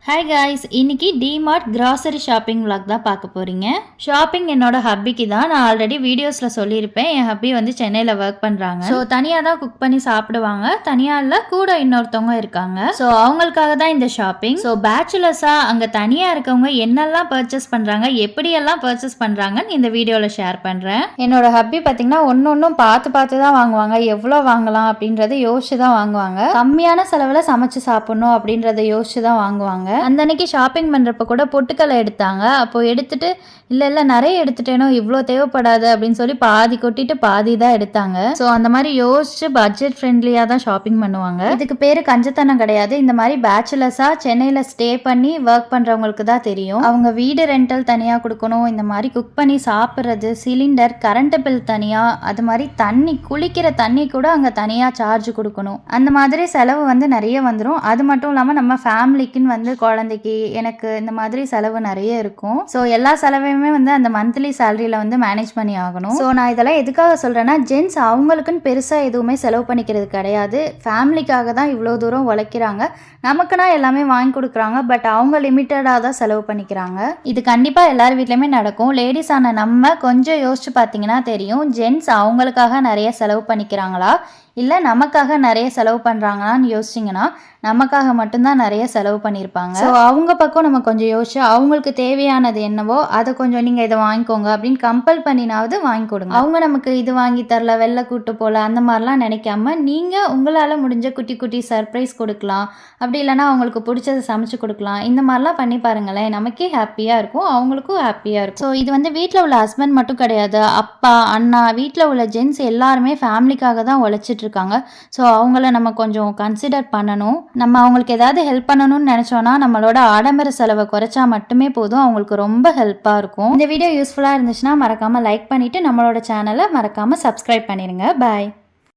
Hi guys, இன்னைக்கு DMart grocery shopping vlog தான் பார்க்க போகிறீங்க. ஷாப்பிங் என்னோட ஹப்பிக்கு தான். நான் ஆல்ரெடி வீடியோஸில் சொல்லியிருப்பேன். என் ஹப்பி வந்து சென்னையில் ஒர்க் பண்ணுறாங்க. ஸோ தனியாக தான் குக் பண்ணி சாப்பிடுவாங்க. தனியாக இல்லை, கூட இன்னொருத்தவங்க இருக்காங்க. ஸோ அவங்களுக்காக தான் இந்த ஷாப்பிங். ஸோ பேச்சுலர்ஸாக அங்கே தனியாக இருக்கவங்க என்னெல்லாம் பர்ச்சேஸ் பண்ணுறாங்க, எப்படியெல்லாம் பர்ச்சேஸ் பண்ணுறாங்கன்னு இந்த வீடியோவில் ஷேர் பண்ணுறேன். என்னோட ஹப்பி பார்த்தீங்கன்னா ஒன்றும் பார்த்து தான் வாங்குவாங்க. எவ்வளோ வாங்கலாம் அப்படின்றத யோசிச்சு தான் வாங்குவாங்க. கம்மியான செலவில் சமைச்சு சாப்பிட்ணும் அப்படின்றத யோசிச்சு தான் வாங்குவாங்க. அந்த அன்னைக்கு ஷாப்பிங் பண்ணுறப்ப கூட பொட்டுக்கலை எடுத்தாங்க. அப்போது எடுத்துட்டு இல்லை நிறைய எடுத்துட்டேனோ, இவ்வளோ தேவைப்படாது அப்படின்னு சொல்லி பாதி கொட்டிட்டு பாதி தான் எடுத்தாங்க. ஸோ அந்த மாதிரி யோசிச்சு பட்ஜெட் ஃப்ரெண்ட்லியாக தான் ஷாப்பிங் பண்ணுவாங்க. இதுக்கு பேர் கஞ்சத்தனம் கிடையாது. இந்த மாதிரி பேச்சுலர்ஸாக சென்னையில் ஸ்டே பண்ணி ஒர்க் பண்ணுறவங்களுக்கு தான் தெரியும். அவங்க வீடு ரெண்டல் தனியாக கொடுக்கணும், இந்த மாதிரி குக் பண்ணி சாப்பிட்றது, சிலிண்டர், கரண்ட் பில் தனியாக, அது மாதிரி தண்ணி, குளிக்கிற தண்ணி கூட அங்கே தனியாக சார்ஜ் கொடுக்கணும். அந்த மாதிரி செலவு வந்து நிறைய வந்துடும். அது மட்டும் இல்லாமல் நம்ம ஃபேமிலிக்குன்னு வந்து குழந்தைக்கு, எனக்கு இந்த மாதிரி செலவு நிறைய இருக்கும். ஸோ எல்லா செலவையுமே வந்து அந்த மந்த்லி சேலரியில் வந்து மேனேஜ் பண்ணி ஆகணும். ஸோ நான் இதெல்லாம் எதுக்காக சொல்கிறேன்னா, ஜென்ஸ் அவங்களுக்குன்னு பெருசாக எதுவுமே செலவு பண்ணிக்கிறது கிடையாது. ஃபேமிலிக்காக தான் இவ்வளோ தூரம் உழைக்கிறாங்க. நமக்குன்னா எல்லாமே வாங்கி கொடுக்குறாங்க. பட் அவங்க லிமிட்டடாக தான் செலவு பண்ணிக்கிறாங்க. இது கண்டிப்பாக எல்லார் வீட்லையுமே நடக்கும். லேடிஸ் ஆன நம்ம கொஞ்சம் யோசிச்சு பார்த்தீங்கன்னா தெரியும், ஜென்ஸ் அவங்களுக்காக நிறைய செலவு பண்ணிக்கிறாங்களா இல்லை நமக்காக நிறைய செலவு பண்ணுறாங்களான்னு யோசிச்சிங்கன்னா, நமக்காக மட்டும்தான் நிறைய செலவு பண்ணியிருப்பாங்க. ஸோ அவங்க பக்கம் நம்ம கொஞ்சம் யோசிச்சு அவங்களுக்கு தேவையானது என்னவோ அதை கொஞ்சம் நீங்கள் இதை வாங்கிக்கோங்க அப்படின்னு கம்பல் பண்ணினாவது வாங்கி கொடுங்க. அவங்க நமக்கு இது வாங்கி தரல, வெளில கூட்டு போகல, அந்த மாதிரிலாம் நினைக்காம நீங்கள் உங்களால் முடிஞ்ச குட்டி குட்டி சர்ப்ரைஸ் கொடுக்கலாம். அப்படி இல்லைனா அவங்களுக்கு பிடிச்சதை சமைச்சு கொடுக்கலாம். இந்த மாதிரிலாம் பண்ணி பாருங்களேன், நமக்கே ஹாப்பியாக இருக்கும், அவங்களுக்கும் ஹாப்பியாக இருக்கும். ஸோ இது வந்து வீட்டில் உள்ள ஹஸ்பண்ட் மட்டும் கிடையாது, அப்பா, அண்ணா, வீட்டில் உள்ள ஜென்ஸ் எல்லாருமே ஃபேமிலிக்காக தான் உழைச்சிட்டு இருக்காங்க. ஸோ அவங்கள நம்ம கொஞ்சம் கன்சிடர் பண்ணணும். நம்ம அவங்களுக்கு ஏதாவது ஹெல்ப் பண்ணணும்னு நினச்சோன்னா நம்மளோட ஆடம்பர செலவை குறைச்சா மட்டுமே போதும், அவங்களுக்கு ரொம்ப ஹெல்ப்பாக இருக்கும். இந்த வீடியோ யூஸ்ஃபுல்லாக இருந்துச்சுன்னா மறக்காமல் லைக் பண்ணிவிட்டு நம்மளோட சேனலை மறக்காமல் சப்ஸ்கிரைப் பண்ணிடுங்க. பாய்.